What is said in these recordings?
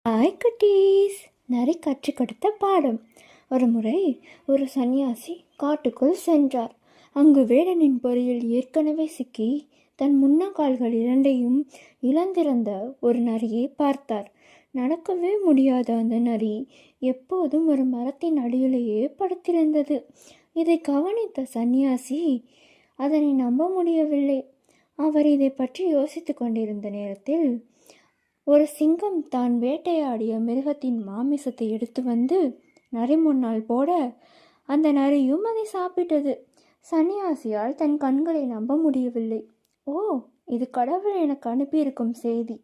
Hi குட்டீஸ். நரி கற்றுக் கொடுத்த பாடம். ஒரு முறை ஒரு சன்னியாசி காட்டுக்குள் சென்றார். அங்கு வேடனின் பொறியில் ஏற்கனவே சிக்கி தன் முன்னங்கால்கள் இரண்டையும் இழந்திருந்த ஒரு நரியை பார்த்தார். நடக்கவே முடியாத அந்த நரி எப்போதும் ஒரு மரத்தின் அடியிலேயே படுத்திருந்தது. இதை கவனித்த சன்னியாசி அதனை நம்ப முடியவில்லை. அவர் இதை பற்றி யோசித்து கொண்டிருந்த நேரத்தில் ஒரு சிங்கம் தான் வேட்டையாடிய மிருகத்தின் மாமிசத்தை எடுத்து வந்து நரி முன்னால் போட அந்த நரியும் அதை சாப்பிட்டது. சன்னியாசியால் தன் கண்களை நம்ப முடியவில்லை. ஓ, இது கடவுள் எனக்கு அனுப்பியிருக்கும் செய்தி.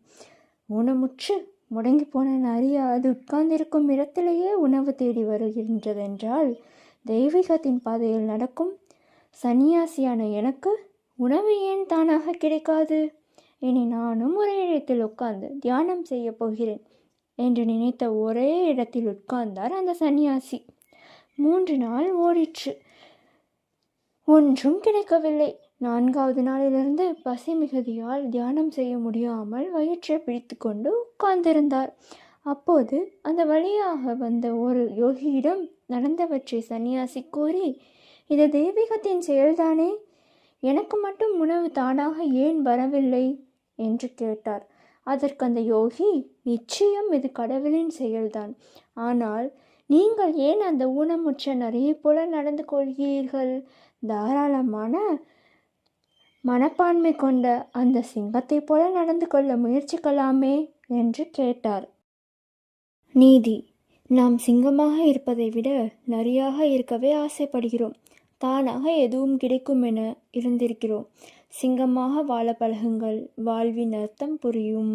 ஊனமுற்று முடங்கி போன நரி அது உட்கார்ந்திருக்கும் இடத்திலேயே உணவு தேடி வருகின்றதென்றால் தெய்வீகத்தின் பாதையில் நடக்கும் சன்னியாசியான எனக்கு உணவு ஏன் தானாக கிடைக்காது? இனி நானும் ஒரே இடத்தில் உட்கார்ந்து தியானம் செய்ய போகிறேன் என்று நினைத்த ஒரே இடத்தில் உட்கார்ந்தார் அந்த சன்னியாசி. 3 நாள் ஓடிற்று. ஒன்றும் கிடைக்கவில்லை. 4வது நாளிலிருந்து பசி மிகுதியால் தியானம் செய்ய முடியாமல் வயிற்றை பிடித்து கொண்டு உட்கார்ந்திருந்தார். அப்போது அந்த வழியாக வந்த ஒரு யோகியிடம் நடந்தவற்றை சன்னியாசி கூறி, இது தெய்வீகத்தின் செயல்தானே, எனக்கு மட்டும் உணவு தானாக ஏன் வரவில்லை என்று கேட்டார். அதற்கு அந்த யோகி, நிச்சயம் இது கடவுளின் செயல்தான். ஆனால் நீங்கள் ஏன் அந்த ஊனமுற்ற நரியை போல நடந்து கொள்கிறீர்கள்? தாராளமான மனப்பான்மை கொண்ட அந்த சிங்கத்தை போல நடந்து கொள்ள முயற்சிக்கலாமே என்று கேட்டார். நீதி: நாம் சிங்கமாக இருப்பதை விட நரியாக இருக்கவே ஆசைப்படுகிறோம். தானாக எதுவும் கிடைக்கும் என இருந்திருக்கிறோம். சிங்கமாக வாழ பழகுங்கள். வாழ்வின் அர்த்தம் புரியும்.